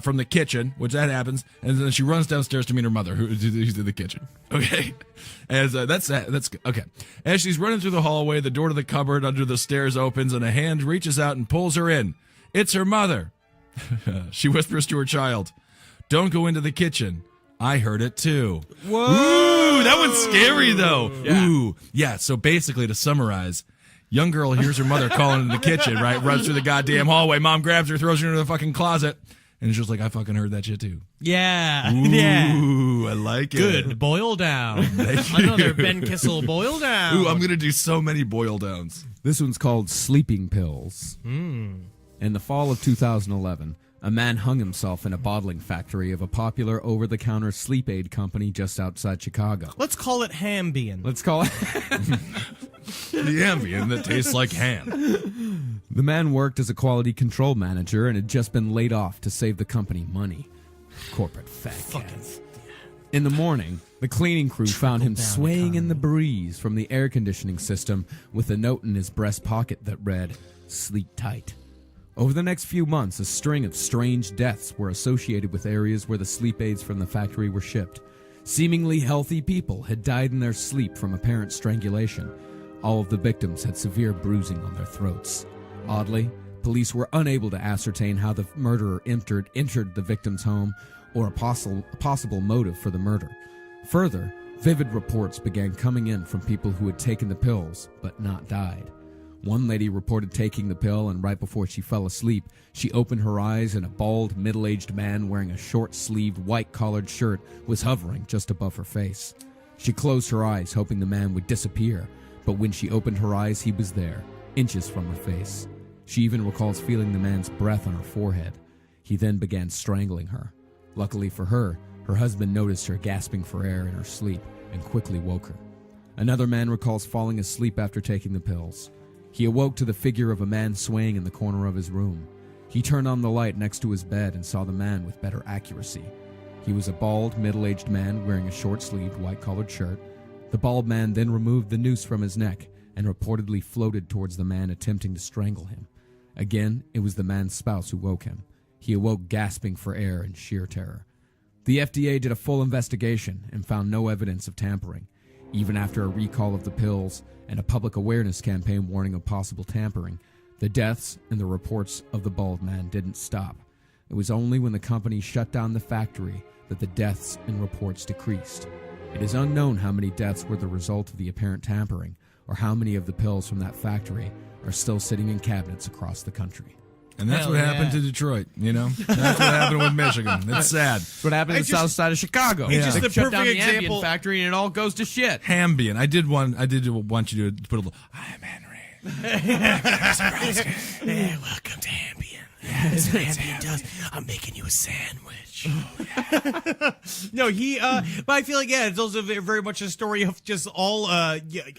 from the kitchen, which that happens, and then she runs downstairs to meet her mother, who's in the kitchen. Okay, as that's okay. As she's running through the hallway, the door to the cupboard under the stairs opens, and a hand reaches out and pulls her in. It's her mother. She whispers to her child, "Don't go into the kitchen. I heard it too." Whoa! Ooh, that one's scary though. Yeah. Ooh, yeah. So basically, to summarize. Young girl hears her mother calling in the kitchen, right? Runs through the goddamn hallway. Mom grabs her, throws her into the fucking closet. And it's just like, I fucking heard that shit too. Yeah. Ooh, Yeah. I like it. Good. Boil down. Thank you. Another Ben Kissel boil down. Ooh, I'm going to do so many boil downs. This one's called Sleeping Pills. In the fall of 2011, a man hung himself in a bottling factory of a popular over-the-counter sleep aid company just outside Chicago. Let's call it Hambian. Let's call it... The Ambien that tastes like ham. The man worked as a quality control manager and had just been laid off to save the company money. Corporate fat cat. In the morning, the cleaning crew found him swaying in the breeze from the air conditioning system with a note in his breast pocket that read, "Sleep tight." Over the next few months, a string of strange deaths were associated with areas where the sleep aids from the factory were shipped. Seemingly healthy people had died in their sleep from apparent strangulation. All of the victims had severe bruising on their throats. Oddly, police were unable to ascertain how the murderer entered the victim's home or a possible motive for the murder. Further, vivid reports began coming in from people who had taken the pills but not died. One lady reported taking the pill, and right before she fell asleep, she opened her eyes and a bald, middle-aged man wearing a short-sleeved, white-collared shirt was hovering just above her face. She closed her eyes, hoping the man would disappear, but when she opened her eyes, he was there, inches from her face. She even recalls feeling the man's breath on her forehead. He then began strangling her. Luckily for her, her husband noticed her gasping for air in her sleep and quickly woke her. Another man recalls falling asleep after taking the pills. He awoke to the figure of a man swaying in the corner of his room. He turned on the light next to his bed and saw the man with better accuracy. He was a bald, middle-aged man wearing a short-sleeved, white-collared shirt. The bald man then removed the noose from his neck and reportedly floated towards the man attempting to strangle him. Again, it was the man's spouse who woke him. He awoke gasping for air in sheer terror. The FDA did a full investigation and found no evidence of tampering. Even after a recall of the pills and a public awareness campaign warning of possible tampering, the deaths and the reports of the bald man didn't stop. It was only when the company shut down the factory that the deaths and reports decreased. It is unknown how many deaths were the result of the apparent tampering, or how many of the pills from that factory are still sitting in cabinets across the country. And that's Hell what happened yeah. to Detroit, you know? That's what happened with Michigan. It's sad. That's what happened in the just- south side of Chicago. It's just They the shut down perfect the Ambien example- factory and it all goes to shit. Ambien. I did want you to put a little, I'm Henry. Hey, welcome to Ambien. Yes, Ambien does. I'm making you a sandwich. No, but I feel like, it's also very much a story of just all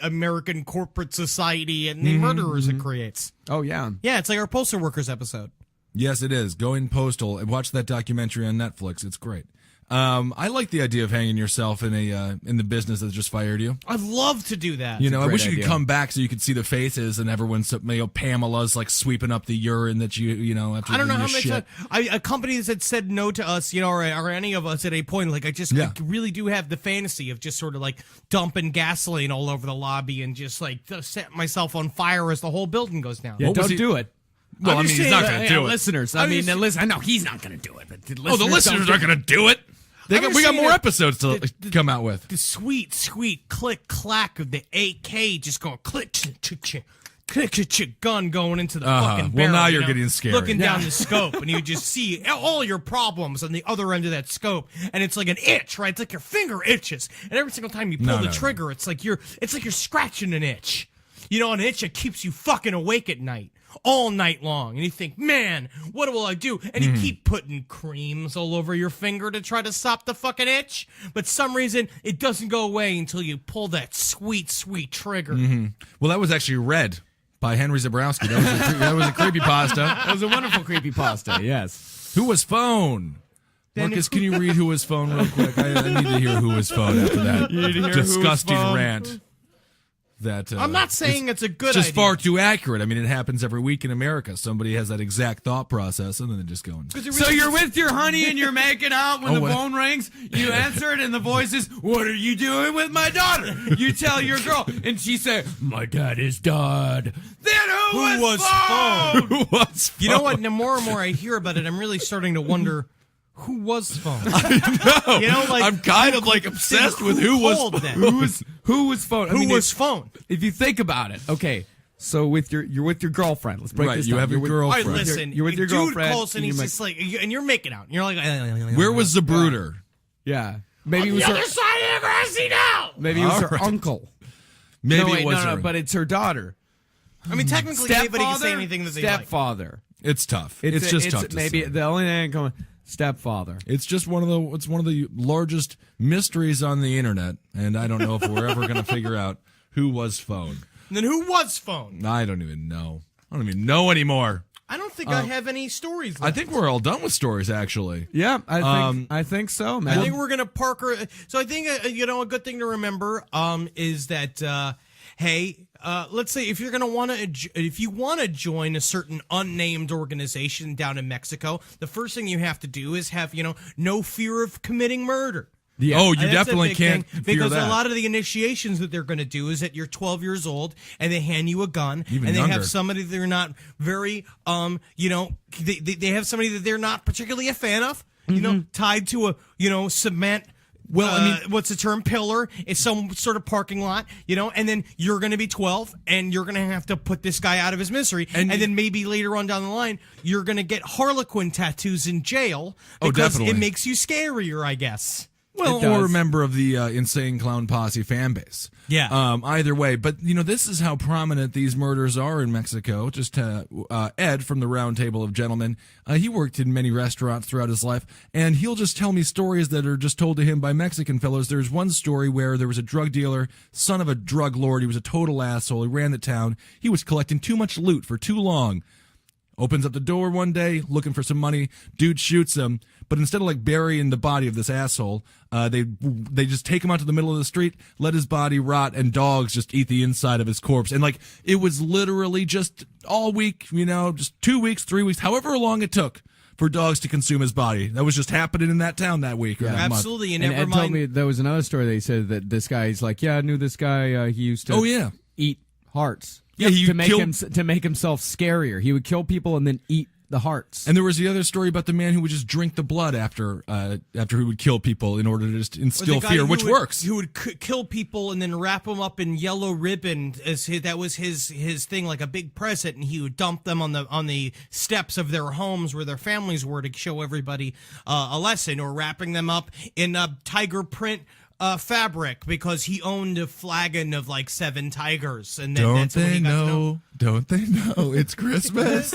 American corporate society and the murderers it creates. Oh, yeah. Yeah, it's like our postal workers episode. Yes, it is. Going postal and watch that documentary on Netflix. It's great. I like the idea of hanging yourself in the business that just fired you. I'd love to do that. You know, I great wish you idea. could come back so you could see the faces and everyone's, Pamela's like sweeping up the urine that you know, after I don't know how you much shit. a company that said no to us, or any of us at a point. Like, I really do have the fantasy of just sort of like dumping gasoline all over the lobby and just like set myself on fire as the whole building goes down. Yeah, What was don't he- do it. Well, I I'm mean, just he's saying, not going to do it. Listeners, I'm just- listen, I know he's not going to do it, but the Oh, the listeners aren't going to do it. We I'm got just more saying episodes to come out with. The sweet click clack of the AK just going click click gun going into the fucking Well, barrel. now you you're know? getting scared. Looking down the scope, and you just see all your problems on the other end of that scope, and it's like an itch, right? It's like your finger itches, and every single time you pull the trigger, it's like you're scratching an itch. You know, an itch that keeps you fucking awake at night. All night long, and you think, man, what will I do? And you keep putting creams all over your finger to try to stop the fucking itch, but some reason it doesn't go away until you pull that sweet trigger. Well, that was actually Red by Henry Zabrowski. That was a creepypasta. That was a wonderful creepypasta, yes. Who was phone? Marcus, can you read Who Was Phone real quick? I need to hear Who Was Phone after that disgusting rant. That I'm not saying it's a good It's just idea. far too accurate. I mean, it happens every week in America. Somebody has that exact thought process, and then they just go and... So you're with your honey and you're making out when the what? phone rings. You answer it and the voice is, "What are you doing with my daughter?" You tell your girl and she say, "My dad is dead." Then who was phone? Who was phone? You know what? The more and more I hear about it, I'm really starting to wonder who was phone. No, You know, like, I'm kind of like obsessed with who was called them? Who was phone? I Who mean, was if- phone? If you think about it, okay. So you're with your girlfriend. Let's break Right, this you down. have your You're with- All right, girlfriend. listen. You're with your dude girlfriend, calls and and he's you're just like, and you're making out. You're like, Where was Zabrooder? Yeah, maybe it was the her. other side of the grassy now? Maybe it was All her right. uncle. Maybe no, wait, it was no, her. but it's her daughter. I mean, technically, anybody can say anything that they like. Stepfather. It's tough. It's just tough to maybe say. the only thing coming. Stepfather. It's just one of the largest mysteries on the internet, and I don't know if we're ever going to figure out who was phone. And then who was phone? I don't even know. I don't even know anymore. I don't think I have any stories left. I think we're all done with stories, actually. Yeah, I think so, man. I think we're gonna park her. So I think a good thing to remember is that hey, let's say if you want to join a certain unnamed organization down in Mexico, the first thing you have to do is have no fear of committing murder. Yeah. Oh, you And that's a definitely big can't thing, fear because that. a lot of the initiations that they're going to do is that you're 12 years old and they hand you a gun Even and they younger. have somebody they're not very they have somebody that they're not particularly a fan of, tied to a cement. Well, I mean- what's the term? Pillar. It's some sort of parking lot, and then you're going to be 12 and you're going to have to put this guy out of his misery. And then maybe later on down the line, you're going to get Harlequin tattoos in jail because definitely. it makes you scarier, I guess. Well, It does. or a member of the Insane Clown Posse fan base. Yeah. Either way. But, this is how prominent these murders are in Mexico. Just Ed from the Round Table of Gentlemen, he worked in many restaurants throughout his life, and he'll just tell me stories that are just told to him by Mexican fellows. There's one story where there was a drug dealer, son of a drug lord. He was a total asshole. He ran the town. He was collecting too much loot for too long. Opens up the door one day, looking for some money. Dude shoots him, but instead of burying the body of this asshole, they just take him out to the middle of the street, let his body rot, and dogs just eat the inside of his corpse. And it was literally just all week, just 2 weeks, 3 weeks, however long it took for dogs to consume his body. That was just happening in that town that week or that month. Absolutely. And And never Ed mind. told me there was another story that he said that this guy, he's like, yeah, I knew this guy. He used to Oh, yeah. eat hearts. Yeah, he to make killed- to make himself scarier. He would kill people and then eat the hearts. And there was the other story about the man who would just drink the blood after he would kill people in order to just Or the instill guy fear, who which would- works. Who would kill people and then wrap them up in yellow ribbon that was his thing, like a big present, and he would dump them on the steps of their homes where their families were to show everybody a lesson, or wrapping them up in a tiger print fabric because he owned a flagon of 7 tigers, and then Don't that's when they he got to know? Don't they know it's Christmas?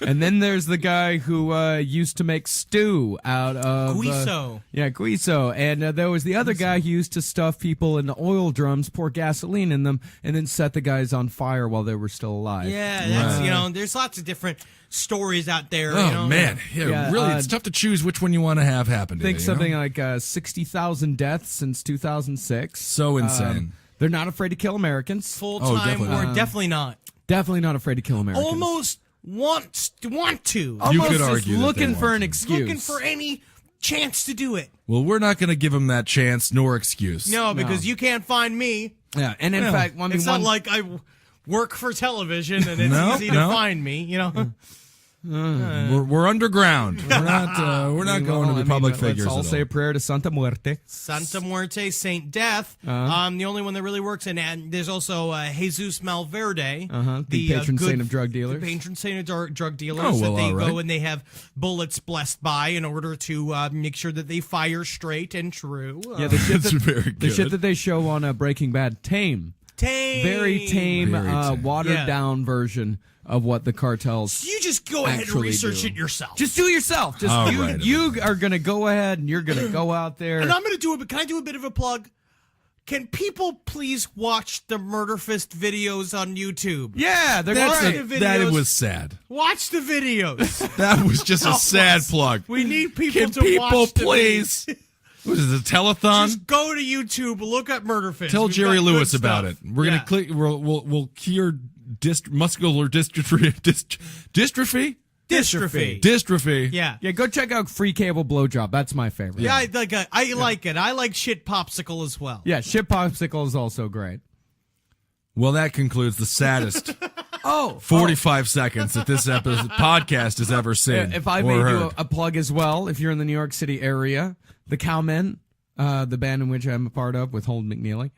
And then there's the guy who used to make stew out of Guiso. Guiso. And there was the other guy who used to stuff people in oil drums, pour gasoline in them, and then set the guys on fire while they were still alive. Yeah, that's there's lots of different stories out there. Oh, man. Yeah, really, it's tough to choose which one you want to have happen I think today, something like 60,000 deaths since 2006. So insane. They're not afraid to kill Americans. Full Oh, time definitely or not. definitely not. Definitely not afraid to kill Americans. Almost want to. You Almost could just argue that they looking for want an to. excuse. Looking for any chance to do it. Well, we're not going to give him that chance nor excuse. No, because you can't find me. Yeah, and in Well, fact, I mean, It's not like I work for television and it's No, easy to no. find me. We're underground. We're not going to the public figures. Let's all at say a prayer to Santa Muerte. Santa Muerte, Saint Death. The only one that really works, and there's also Jesus Malverde, The patron saint of drug dealers. The patron saint of drug dealers. Oh, well, that they all right. go and they have bullets blessed by in order to make sure that they fire straight and true. Yeah, the shit That's that, very the good. shit that they show on Breaking Bad, tame. tame. Very tame, Very tame. watered Yeah. down version of what the cartels You just go ahead and actually research do. it yourself. Just do yourself. Just All you, right. you are going to go ahead and you're going to go out there. And I'm going to do it, but can I do a bit of a plug? Can people please watch the Murder Fist videos on YouTube? Yeah, they're That's great. the videos. that was sad. Watch the videos. That was just a sad plug. We need people Can to people watch the please? videos. What is it, a telethon? Just go to YouTube, look up Murder Fist. Tell We've Jerry got Lewis good about stuff. it. We're gonna Yeah. click. We'll cure muscular dystrophy. Dystrophy. Dystrophy. Yeah. Yeah, go check out Free Cable Blowjob. That's my favorite. Yeah, I like it. I like Shit Popsicle as well. Yeah, Shit Popsicle is also great. Well, that concludes the saddest Oh, 45 seconds that this podcast has ever seen. if I or may do heard. a plug as well, if you're in the New York City area, the Cowmen, the band in which I'm a part of with Holden McNeely,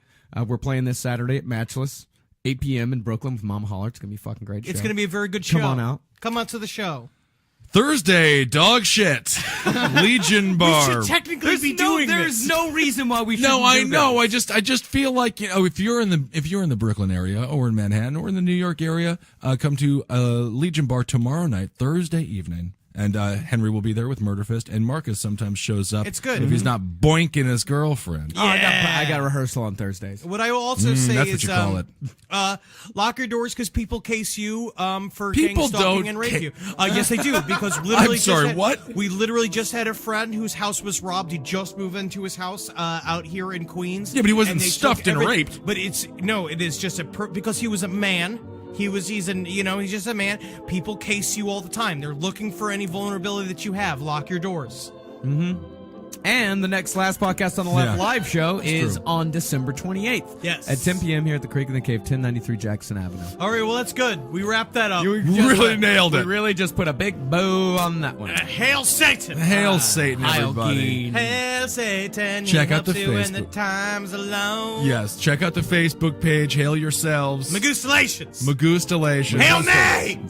we're playing this Saturday at Matchless, 8 p.m. in Brooklyn with Mama Holler. It's going to be a fucking great show. It's going to be a very good show. Come on out. Come out to the show. Thursday, dog shit, Legion Bar. We should technically be doing There's this. no reason why we should. No, I know. I just feel like, if you're in the Brooklyn area or in Manhattan or in the New York area, come to Legion Bar tomorrow night, Thursday evening. And Henry will be there with Murder Fist, and Marcus sometimes shows up. It's good. if he's not boinking his girlfriend. Oh, I got rehearsal on Thursdays. What I will also say that's is, what you call it. Lock your doors because people case you for People gang stalking don't and rape ca- you. Yes, they do because literally. I'm sorry, just had- what? We literally just had a friend whose house was robbed. He just moved into his house out here in Queens. Yeah, but he wasn't and they stuffed took and raped. But it is just because he was a man. He's just a man. People case you all the time. They're looking for any vulnerability that you have. Lock your doors. And the next Last Podcast on the Left Yeah. live show is true. on December 28th. Yes. At 10 p.m. here at the Creek in the Cave, 1093 Jackson Avenue. All right, well, that's good. We wrapped that up. Really nailed We it. really just put a big bow on that one. Hail Satan! Hail Satan, everybody. Hail Satan! Check he out the helps you when the Facebook. time's alone. Yes, check out the Facebook page. Hail yourselves. Magustalations! Magustalations. Hail Nay!